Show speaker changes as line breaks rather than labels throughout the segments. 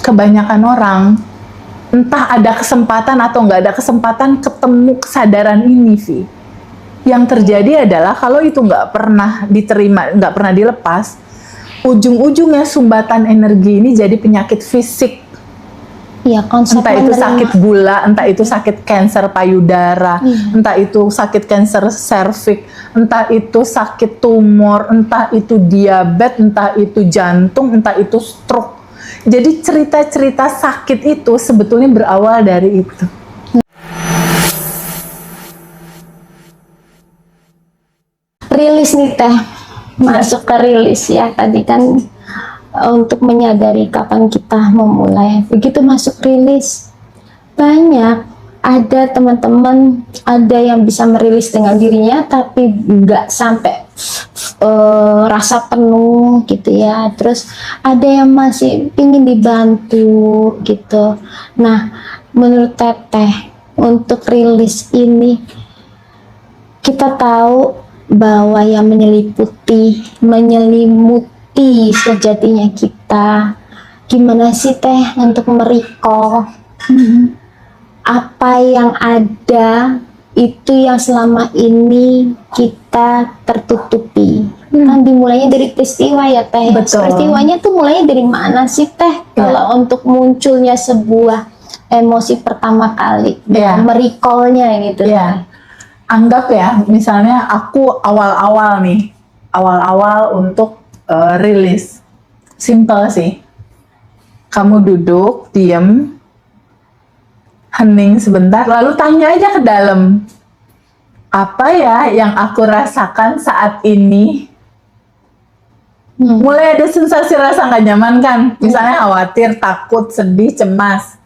kebanyakan orang, entah ada kesempatan atau nggak ada kesempatan ketemu kesadaran ini, Vi. Yang terjadi adalah kalau itu nggak pernah diterima, nggak pernah dilepas, ujung-ujungnya sumbatan energi ini jadi penyakit fisik.
Iya, konsep
Entah itu
menerima.
sakit gula, entah itu sakit kanker payudara, entah itu sakit kanker serviks, entah itu sakit tumor, entah itu diabetes, entah itu jantung, entah itu stroke. Jadi cerita-cerita sakit itu sebetulnya berawal dari itu.
Rilis nih Teh, masuk ke rilis ya. Tadi kan untuk menyadari kapan kita memulai. Begitu masuk rilis, banyak ada teman-teman, ada yang bisa merilis dengan dirinya tapi nggak sampai rasa penuh gitu ya. Terus ada yang masih ingin dibantu gitu. Nah, menurut Teteh untuk rilis ini, kita tahu bahwa yang menyelimuti sejatinya kita. Gimana sih Teh untuk merecall apa yang ada itu yang selama ini kita tertutupi? Kan dimulainya dari peristiwa ya Teh.
Betul.
Peristiwanya tuh mulainya dari mana sih Teh? Kalau untuk munculnya sebuah emosi pertama kali, merecallnya gitu.
Anggap ya, misalnya aku awal-awal untuk rilis. Simple sih. Kamu duduk, diem, hening sebentar, lalu tanya aja ke dalam. Apa ya yang aku rasakan saat ini? Mulai ada sensasi rasa nggak nyaman kan? Misalnya khawatir, takut, sedih, cemas.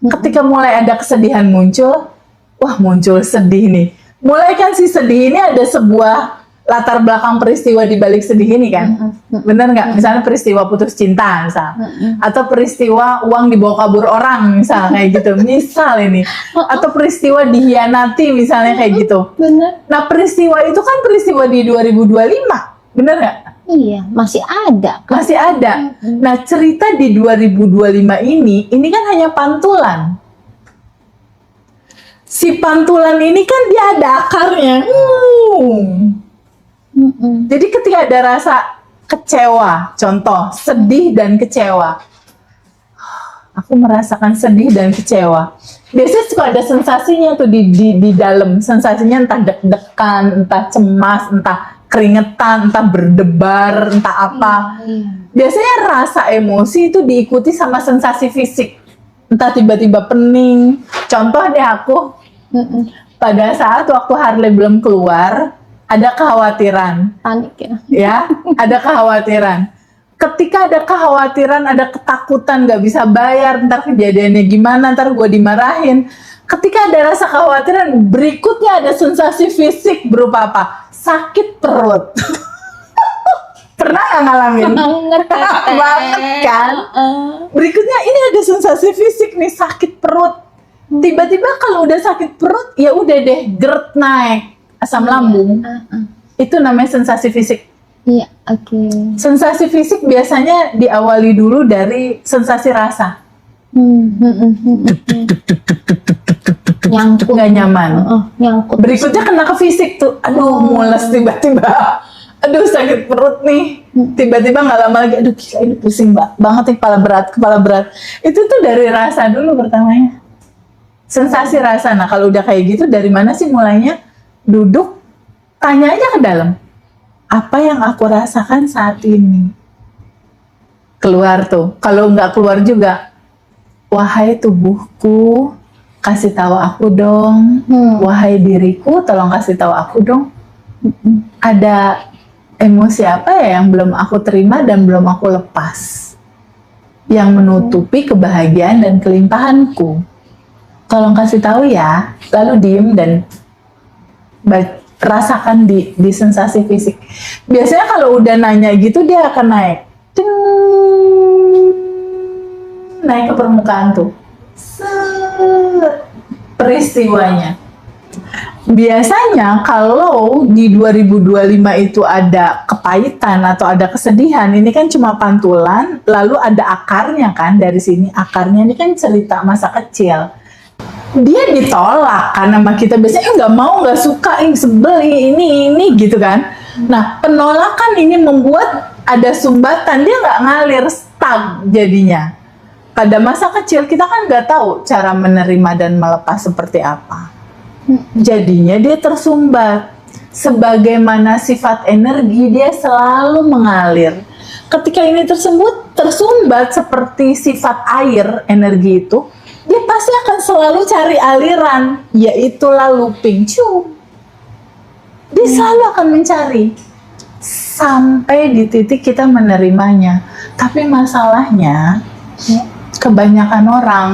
Ketika mulai ada kesedihan muncul, wah muncul sedih nih. Mulai kan si sedih ini ada sebuah latar belakang peristiwa di balik sedih ini kan, bener nggak? Misalnya peristiwa putus cinta misal, atau peristiwa uang dibawa kabur orang misal kayak gitu, misal ini, atau peristiwa dihianati misalnya kayak gitu.
Bener.
Nah peristiwa itu kan peristiwa di 2025, bener nggak?
Iya, masih ada.
Masih ada. Nah cerita di 2025 ini kan hanya pantulan. Si pantulan ini kan dia ada akarnya. Jadi ketika ada rasa kecewa, contoh sedih dan kecewa, aku merasakan sedih dan kecewa. Biasanya suka ada sensasinya tuh di dalam. Sensasinya entah deg-degan, entah cemas, entah keringetan, entah berdebar, entah apa. Biasanya rasa emosi itu diikuti sama sensasi fisik. Entah tiba-tiba pening. Contoh deh aku, pada saat waktu Harley belum keluar, ada kekhawatiran.
Panik ya.
Ya, ada kekhawatiran. Ketika ada kekhawatiran, ada ketakutan, nggak bisa bayar, ntar kejadiannya gimana, ntar gue dimarahin. Ketika ada rasa kekhawatiran, berikutnya ada sensasi fisik berupa apa? Sakit perut. Pernah nggak ngalamin? Banget kan? Berikutnya ini ada sensasi fisik nih, sakit perut. Tiba-tiba kalau udah sakit perut, ya udah deh, GERD naik, asam lambung. Itu namanya sensasi fisik.
Iya, oke.
Sensasi fisik biasanya diawali dulu dari sensasi rasa.
Nyangkut.
Nggak nyaman.
Nyangkut.
Berikutnya kena ke fisik tuh. Aduh, mules tiba-tiba. Aduh, sakit perut nih. Tiba-tiba nggak lama lagi, aduh gila ini pusing banget nih, kepala berat. Itu tuh dari rasa dulu pertamanya. Sensasi rasa. Nah, kalau udah kayak gitu, dari mana sih mulainya? Duduk, tanya aja ke dalam. Apa yang aku rasakan saat ini? Keluar tuh. Kalau nggak keluar juga, wahai tubuhku, kasih tahu aku dong. Wahai diriku, tolong kasih tahu aku dong. Ada emosi apa ya yang belum aku terima dan belum aku lepas? Yang menutupi kebahagiaan dan kelimpahanku. Tolong kasih tahu ya. Lalu diem dan rasakan di sensasi fisik. Biasanya kalau udah nanya gitu dia akan naik. Naik ke permukaan tuh. Peristiwanya. Biasanya kalau di 2025 itu ada kepahitan atau ada kesedihan, ini kan cuma pantulan, lalu ada akarnya kan, dari sini akarnya ini kan cerita masa kecil. Dia ditolak kan sama kita, biasanya nggak mau, nggak suka, sebel, ini gitu kan. Nah, penolakan ini membuat ada sumbatan, dia nggak ngalir, stuck jadinya. Pada masa kecil kita kan nggak tahu cara menerima dan melepas seperti apa. Jadinya dia tersumbat. Sebagaimana sifat energi, dia selalu mengalir. Ketika ini tersumbat seperti sifat air, energi itu, dia pasti akan selalu cari aliran, yaitu looping. Dia selalu akan mencari sampai di titik kita menerimanya. Tapi masalahnya, kebanyakan orang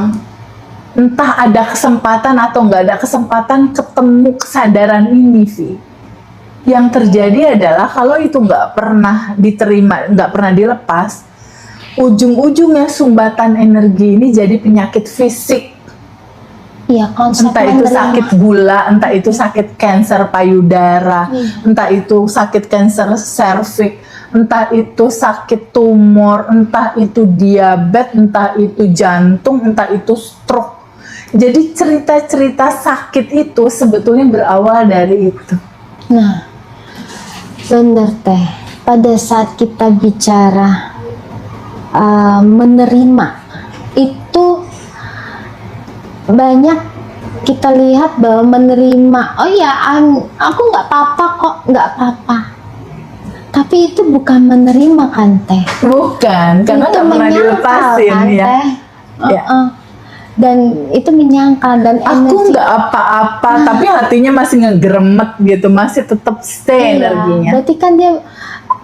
entah ada kesempatan atau nggak ada kesempatan ketemu kesadaran ini, Vi. Yang terjadi adalah kalau itu nggak pernah diterima, nggak pernah dilepas, ujung-ujungnya sumbatan energi ini jadi penyakit fisik.
Iya, konsep
Entah itu
menerima.
sakit gula, entah itu sakit kanker payudara, entah itu sakit kanker serviks, entah itu sakit tumor, entah itu diabetes, entah itu jantung, entah itu stroke. Jadi cerita-cerita sakit itu sebetulnya berawal dari itu.
Nah, benar teh. Pada saat kita bicara menerima, itu banyak kita lihat bahwa menerima, oh ya, aku nggak apa-apa kok, nggak apa-apa. Tapi itu bukan menerima kan teh?
Bukan, karena
Itu
nggak pernah
menyangkal,
dilepasin
kan,
ya.
teh?
Ya.
Dan itu menyangkal dan
Aku
energi.
nggak apa-apa, tapi hatinya masih ngegeremet gitu, masih tetap stay
Iya,
energinya.
berarti kan dia,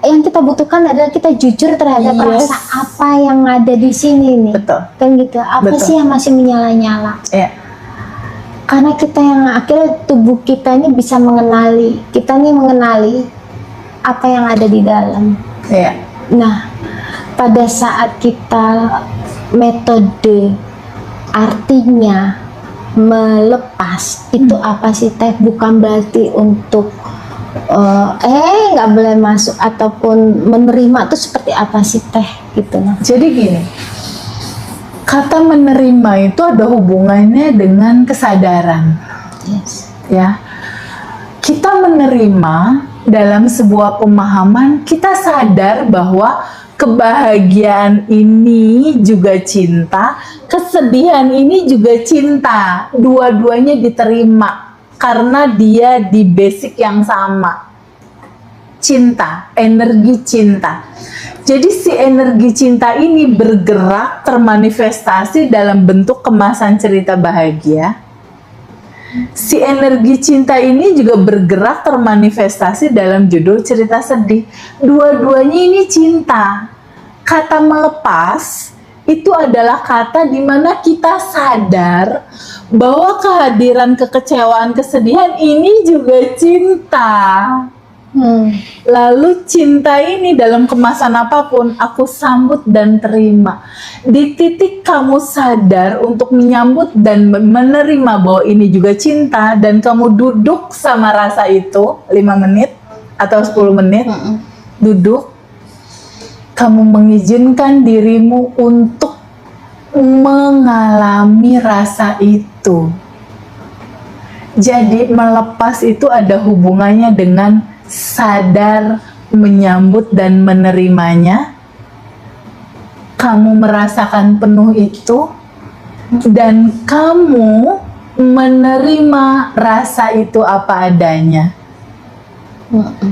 yang kita butuhkan adalah kita jujur terhadap
Yes.
rasa apa yang ada di sini nih.
Betul.
Kan gitu. Apa
Betul.
sih yang masih menyala-nyala?
Ya,
Karena kita yang akhirnya tubuh kita ini bisa mengenali, kita nih mengenali apa yang ada di dalam.
ya.
Nah, pada saat kita metode artinya melepas itu apa sih teh? Bukan berarti untuk nggak boleh masuk ataupun menerima itu seperti apa sih teh gitu loh.
Jadi gini, kata menerima itu ada hubungannya dengan kesadaran.
Yes.
Ya, kita menerima dalam sebuah pemahaman, kita sadar bahwa kebahagiaan ini juga cinta, kesedihan ini juga cinta. Dua-duanya diterima karena dia di basic yang sama. Cinta, energi cinta. Jadi si energi cinta ini bergerak termanifestasi dalam bentuk kemasan cerita bahagia. Si energi cinta ini juga bergerak termanifestasi dalam judul cerita sedih. Dua-duanya ini cinta. Kata melepas itu adalah kata di mana kita sadar bahwa kehadiran kekecewaan, kesedihan ini juga cinta. Lalu cinta ini dalam kemasan apapun aku sambut dan terima. Di titik kamu sadar untuk menyambut dan menerima bahwa ini juga cinta, dan kamu duduk sama rasa itu 5 menit atau 10 menit, duduk, kamu mengizinkan dirimu untuk mengalami rasa itu. Jadi melepas itu ada hubungannya dengan sadar, menyambut dan menerimanya. Kamu merasakan penuh itu dan kamu menerima rasa itu apa adanya.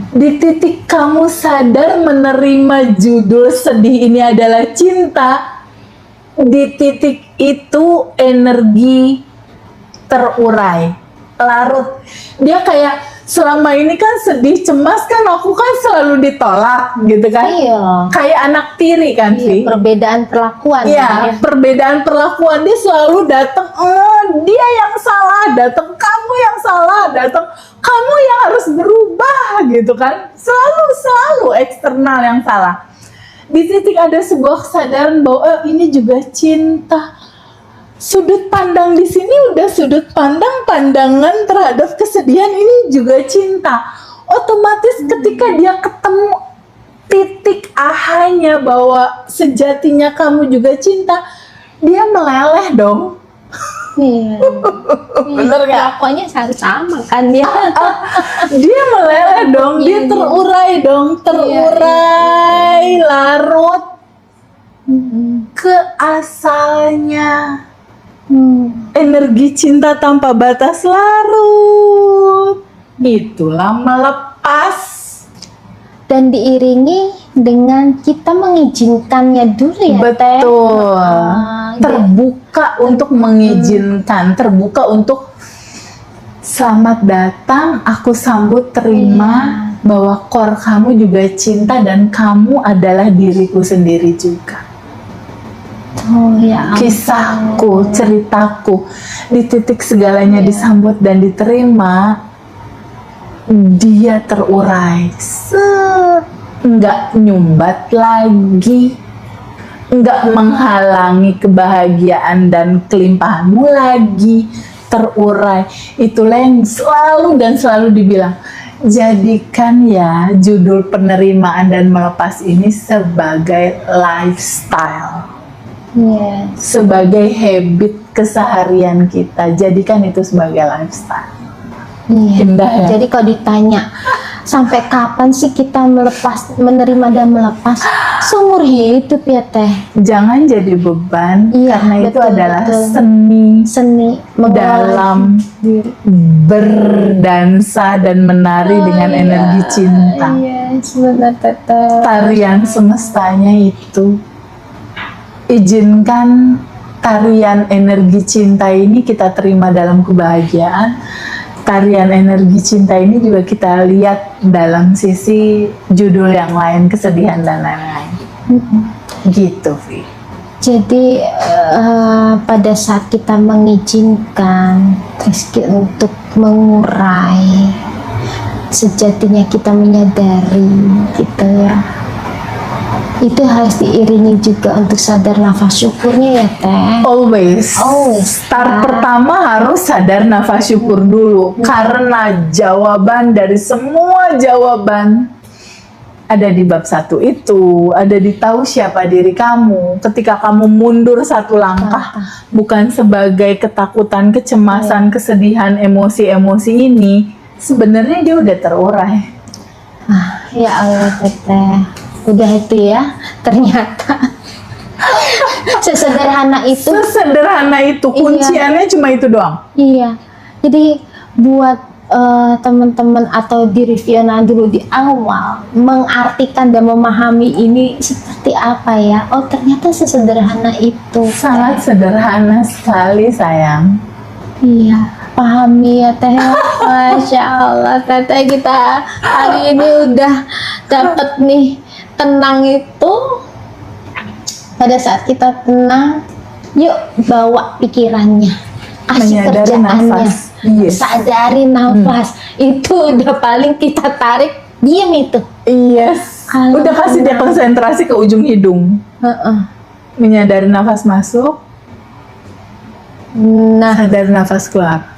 Di titik kamu sadar menerima judul sedih ini adalah cinta, di titik itu energi terurai, larut. Dia kayak selama ini kan sedih, cemas kan, aku kan selalu ditolak gitu kan.
Iya.
Kayak anak tiri kan,
Iya,
Vi.
perbedaan perlakuan.
Iya,
ya.
perbedaan perlakuan. Dia selalu datang, dia yang salah, datang kamu yang salah, datang kamu yang harus berubah gitu kan. Selalu eksternal yang salah. Di titik ada sebuah kesadaran bahwa ini juga cinta. sudut pandang di sini udah sudut pandangan terhadap kesedihan ini juga cinta. Otomatis ketika dia ketemu titik ahanya bahwa sejatinya kamu juga cinta, dia meleleh dong.
Iya.
Bener nggak?
Pokoknya harus sama kan dia.
Dia meleleh dong, dia
Iya.
terurai dong, terurai, larut ke asalnya. Energi cinta tanpa batas larut. Itulah melepas.
Dan diiringi dengan kita mengizinkannya dulu ya Teh.
Betul.
Ah,
Terbuka untuk mengizinkan, terbuka untuk selamat datang, aku sambut, terima bahwa core kamu juga cinta dan kamu adalah diriku sendiri juga.
Oh ya.
Kisahku, ceritaku, di titik segalanya disambut dan diterima, dia terurai. Nggak nyumbat lagi, nggak menghalangi kebahagiaan dan kelimpahanmu lagi, terurai. Itulah yang selalu dan selalu dibilang, jadikan ya judul penerimaan dan melepas ini sebagai lifestyle, sebagai habit keseharian kita. Jadikan itu sebagai lifestyle.
Iya.
Indah ya?
Jadi kalau ditanya sampai kapan sih kita menerima dan melepas, seumur hidup ya Teh.
Jangan jadi beban,
Iya,
karena itu
betul,
adalah
betul.
seni
mengelola
dalam
diri.
berdansa dan menari dengan
iya.
energi cinta.
Iya, sebenarnya Teteh.
Tarian semestanya itu, izinkan tarian energi cinta ini kita terima dalam kebahagiaan. Tarian energi cinta ini juga kita lihat dalam sisi judul yang lain, kesedihan dan lain-lain. Gitu, Vi.
Jadi pada saat kita mengizinkan rezeki untuk mengurai, sejatinya kita menyadari gitu ya. Itu harus diiringi juga untuk sadar nafas syukurnya ya Teh.
Always.
Always.
Start pertama harus sadar nafas syukur dulu, karena jawaban dari semua jawaban ada di bab 1 itu, ada di tahu siapa diri kamu. Ketika kamu mundur satu langkah, bukan sebagai ketakutan, kecemasan, kesedihan, emosi-emosi ini, sebenarnya dia udah terurai.
Ya Allah Teteh. Udah itu ya, ternyata sesederhana itu.
Sesederhana itu, kunciannya cuma itu doang.
Iya, jadi buat teman-teman atau diri Fiona dulu di awal mengartikan dan memahami ini seperti apa ya. Oh ternyata sesederhana itu.
Sangat sederhana sekali, sayang.
Iya, pahami ya Teh. Masya Allah, Teteh kita hari ini udah dapet nih tenang itu. Pada saat kita tenang, yuk bawa pikirannya, kasih
Menyadari
kerjaannya,
nafas. Yes.
sadari nafas. Itu udah paling kita tarik, diam itu.
Yes.
Kalau
Udah kasih dia konsentrasi ke ujung hidung. Menyadari nafas masuk,
Nah,
sadari nafas keluar.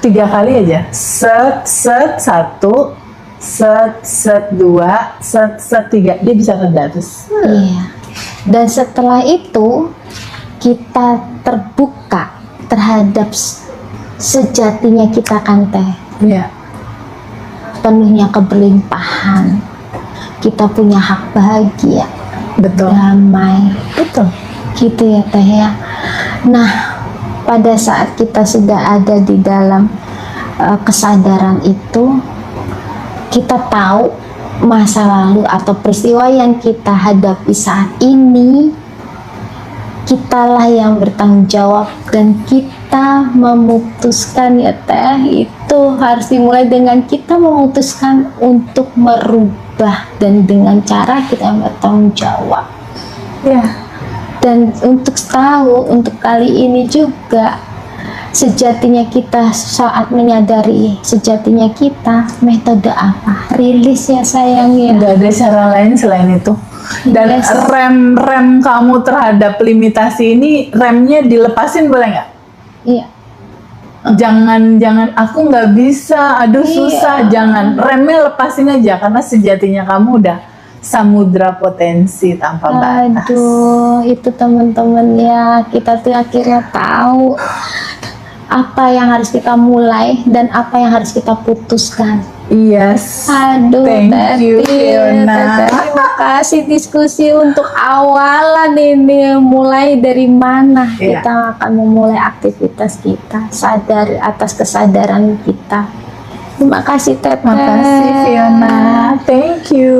3 kali aja. Set, set, 1, set, set, 2, set, set, 3. Dia bisa reda terus.
iya. Dan setelah itu kita terbuka terhadap sejatinya kita kan Teh.
Iya.
Penuhnya keberlimpahan. Kita punya hak bahagia,
Betul.
damai.
Betul.
Gitu ya Teh ya. Nah, pada saat kita sudah ada di dalam kesadaran itu, kita tahu masa lalu atau peristiwa yang kita hadapi saat ini, kitalah yang bertanggung jawab dan kita memutuskan ya Teh. Itu harus dimulai dengan kita memutuskan untuk merubah dan dengan cara kita bertanggung jawab.
Ya.
Dan untuk tahu, untuk kali ini juga sejatinya kita saat menyadari sejatinya kita, metode apa? Rilis ya sayang ya.
Nggak ada cara lain selain itu. Dan
Yes.
rem kamu terhadap limitasi ini, remnya dilepasin boleh nggak?
Iya.
Jangan aku nggak bisa, aduh
Iya.
susah, jangan. Remnya lepasin aja karena sejatinya kamu udah samudra potensi tanpa batas.
Aduh, itu teman-teman ya, kita tuh akhirnya tahu apa yang harus kita mulai dan apa yang harus kita putuskan.
Yes.
Aduh,
Thank you,
Teti,
Fiona.
terima kasih diskusi untuk awalan ini, mulai dari mana
Iya.
kita akan memulai aktivitas kita, sadar atas kesadaran kita. Terima kasih Tete.
Makasih Fiona. Thank you.